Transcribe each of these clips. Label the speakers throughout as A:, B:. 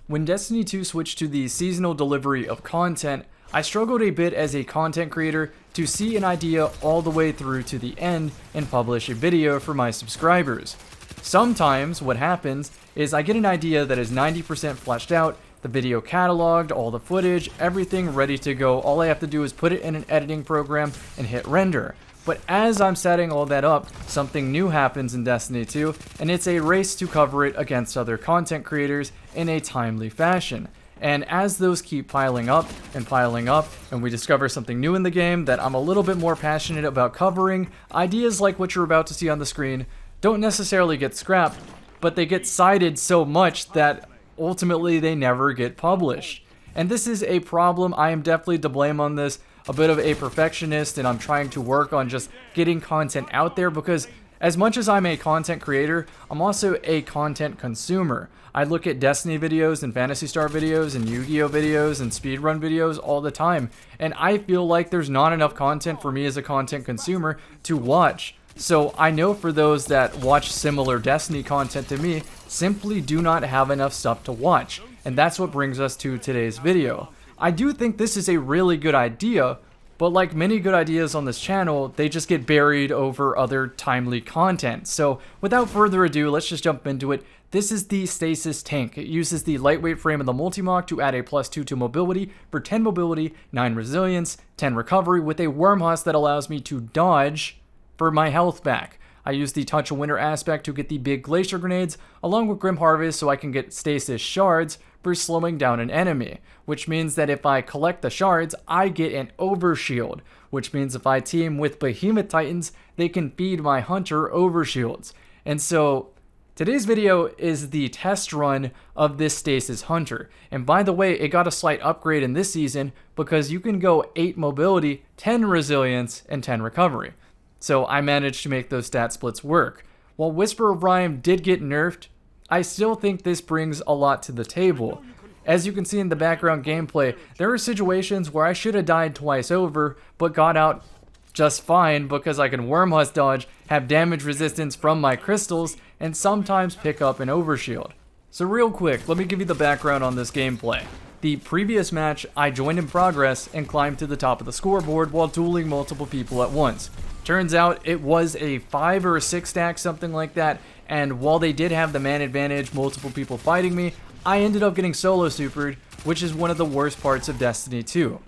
A: When Destiny 2 switched to the seasonal delivery of content, I struggled a bit as a content creator to see an idea all the way through to the end and publish a video for my subscribers. Sometimes what happens is I get an idea that is 90% fleshed out, the video cataloged, all the footage, everything ready to go. All I have to do is put it in an editing program and hit render. But as I'm setting all that up, something new happens in Destiny 2, and it's a race to cover it against other content creators in a timely fashion. And as those keep piling up, and we discover something new in the game that I'm a little bit more passionate about covering, ideas like what you're about to see on the screen don't necessarily get scrapped, but they get cited so much that ultimately they never get published. And this is a problem. I am definitely to blame on this. A bit of a perfectionist, and I'm trying to work on just getting content out there, because as much as I'm a content creator, I'm also a content consumer. I look at Destiny videos and Phantasy Star videos and Yu-Gi-Oh videos and speedrun videos all the time, and I feel like there's not enough content for me as a content consumer to watch. So I know for those that watch similar Destiny content to me, simply do not have enough stuff to watch, and that's what brings us to today's video. I do think this is a really good idea, but like many good ideas on this channel, they just get buried over other timely content. So without further ado, let's just jump into it. This is the Stasis Tank. It uses the lightweight frame of the Multi-Mach to add a +2 to mobility for 10 mobility, 9 resilience, 10 recovery, with a Wormhusk that allows me to dodge for my health back. I use the Touch of Winter aspect to get the big Glacier Grenades, along with Grim Harvest so I can get Stasis Shards for slowing down an enemy, which means that if I collect the shards, I get an Overshield, which means if I team with Behemoth Titans, they can feed my Hunter Overshields. And so today's video is the test run of this Stasis Hunter. And by the way, it got a slight upgrade in this season because you can go 8 mobility, 10 resilience, and 10 recovery. So I managed to make those stat splits work. While Whisper of Rime did get nerfed, I still think this brings a lot to the table. As you can see in the background gameplay, there are situations where I should have died twice over, but got out just fine because I can Wormhusk dodge, have damage resistance from my crystals, and sometimes pick up an Overshield. So real quick, let me give you the background on this gameplay. The previous match, I joined in progress and climbed to the top of the scoreboard while dueling multiple people at once. Turns out it was a 5 or a 6 stack, something like that, and while they did have the man advantage, multiple people fighting me, I ended up getting solo supered, which is one of the worst parts of Destiny 2.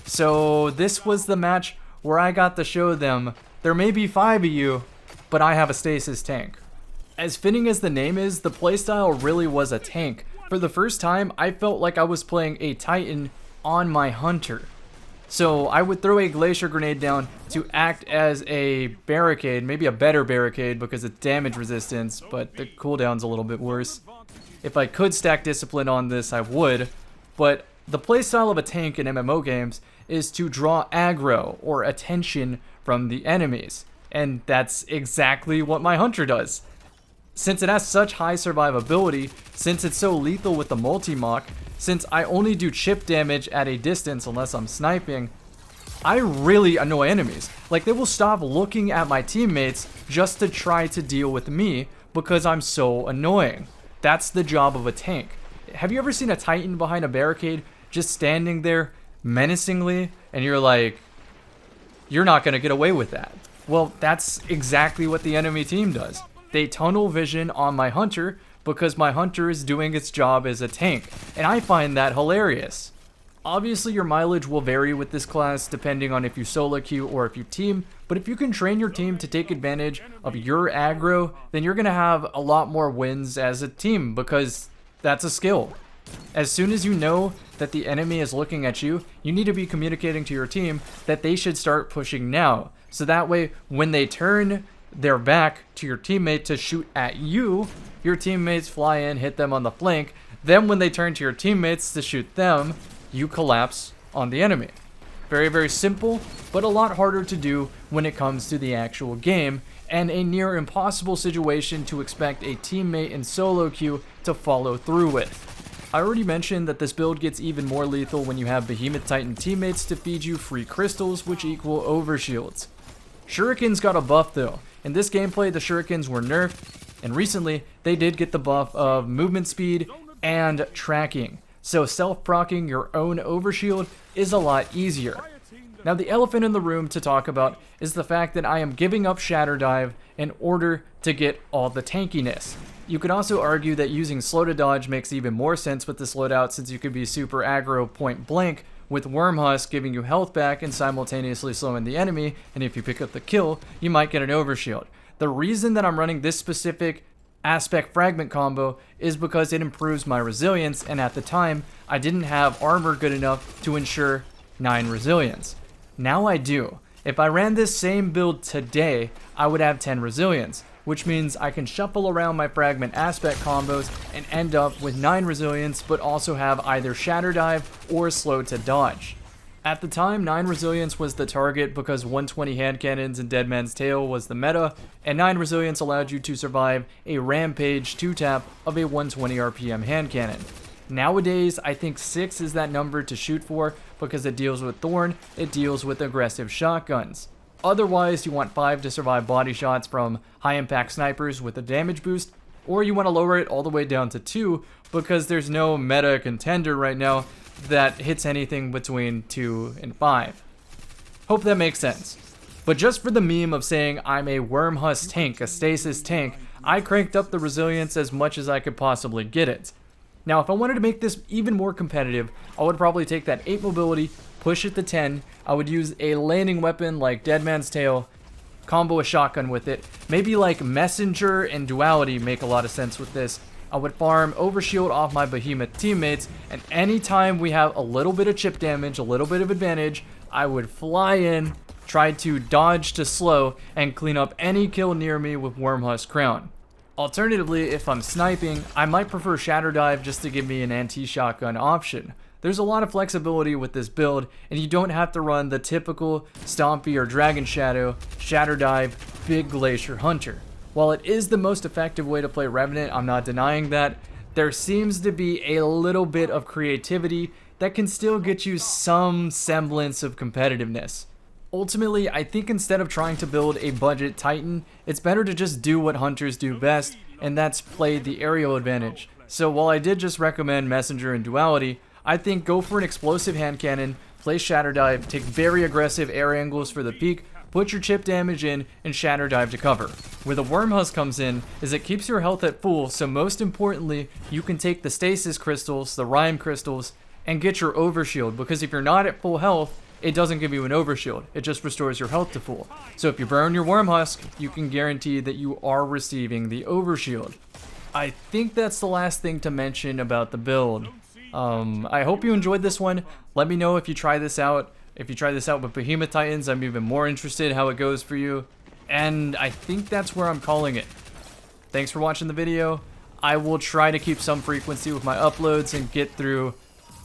A: So this was the match where I got to show them, there may be 5 of you, but I have a Stasis Tank. As fitting as the name is, the playstyle really was a tank. For the first time, I felt like I was playing a Titan on my Hunter. So I would throw a Glacier Grenade down to act as a barricade, maybe a better barricade because it's damage resistance, but the cooldown's a little bit worse. If I could stack Discipline on this, I would, but the playstyle of a tank in MMO games is to draw aggro or attention from the enemies, and that's exactly what my Hunter does. Since it has such high survivability, since it's so lethal with the Multi-Mach, since I only do chip damage at a distance unless I'm sniping, I really annoy enemies. Like, they will stop looking at my teammates just to try to deal with me because I'm so annoying. That's the job of a tank. Have you ever seen a Titan behind a barricade just standing there menacingly and you're like, you're not going to get away with that? Well, that's exactly what the enemy team does. They tunnel vision on my Hunter because my Hunter is doing its job as a tank, and I find that hilarious. Obviously, your mileage will vary with this class depending on if you solo queue or if you team, but if you can train your team to take advantage of your aggro, then you're going to have a lot more wins as a team because that's a skill. As soon as you know that the enemy is looking at you, you need to be communicating to your team that they should start pushing now. So that way, when they turn their back to your teammate to shoot at you, your teammates fly in, hit them on the flank. Then when they turn to your teammates to shoot them, you collapse on the enemy. Very, very simple, but a lot harder to do when it comes to the actual game, and a near impossible situation to expect a teammate in solo queue to follow through with. I already mentioned that this build gets even more lethal when you have Behemoth Titan teammates to feed you free crystals, which equal Overshields. Shurikens got a buff though. In this gameplay, the Shurikens were nerfed, and recently they did get the buff of movement speed and tracking. So self-proccing your own overshield is a lot easier. Now the elephant in the room to talk about is the fact that I am giving up Shatter Dive in order to get all the tankiness. You could also argue that using slow to dodge makes even more sense with this loadout, since you could be super aggro point blank with Wormhusk giving you health back and simultaneously slowing the enemy, and if you pick up the kill, you might get an overshield. The reason that I'm running this specific aspect fragment combo is because it improves my resilience, and at the time I didn't have armor good enough to ensure 9 resilience. Now I do. If I ran this same build today, I would have 10 resilience, which means I can shuffle around my fragment aspect combos and end up with 9 resilience, but also have either Shatter Dive or slow to dodge. At the time, 9 resilience was the target because 120 hand cannons and Deadman's Tail was the meta, and 9 resilience allowed you to survive a rampage 2-tap of a 120 RPM hand cannon. Nowadays, I think 6 is that number to shoot for because it deals with Thorn, it deals with aggressive shotguns. Otherwise, you want 5 to survive body shots from high impact snipers with a damage boost, or you want to lower it all the way down to 2 because there's no meta contender right now that hits anything between 2 and 5. Hope that makes sense. But just for the meme of saying I'm a Wormhusk tank, a stasis tank, I cranked up the resilience as much as I could possibly get it. Now, if I wanted to make this even more competitive, I would probably take that 8 mobility, push it to 10, I would use a landing weapon like Deadman's Tail, combo a shotgun with it, maybe like Messenger and Duality make a lot of sense with this. I would farm overshield off my behemoth teammates, and anytime we have a little bit of chip damage, a little bit of advantage, I would fly in, try to dodge to slow, and clean up any kill near me with Wormhusk Crown. Alternatively, if I'm sniping, I might prefer Shatter Dive just to give me an anti-shotgun option. There's a lot of flexibility with this build, and you don't have to run the typical Stompy or Dragon Shadow, Shatter Dive, Big Glacier Hunter. While it is the most effective way to play Revenant, I'm not denying that, there seems to be a little bit of creativity that can still get you some semblance of competitiveness. Ultimately, I think instead of trying to build a budget Titan, it's better to just do what hunters do best, and that's play the aerial advantage. So while I did just recommend Messenger and Duality, I think go for an explosive hand cannon, play Shatter Dive, take very aggressive air angles for the peak, put your chip damage in, and Shatter Dive to cover. Where the Wormhusk comes in is it keeps your health at full, so most importantly, you can take the Stasis Crystals, the Rhyme Crystals, and get your Overshield, because if you're not at full health, it doesn't give you an overshield, it just restores your health to full. So if you burn your Wormhusk, you can guarantee that you are receiving the overshield. I think that's the last thing to mention about the build. I hope you enjoyed this one. Let me know if you try this out. If you try this out with Behemoth Titans, I'm even more interested how it goes for you. And I think that's where I'm calling it. Thanks for watching the video. I will try to keep some frequency with my uploads and get through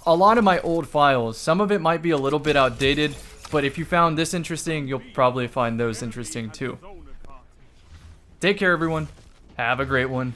A: a lot of my old files. Some of it might be a little bit outdated, but if you found this interesting, you'll probably find those interesting too. Take care, everyone. Have a great one.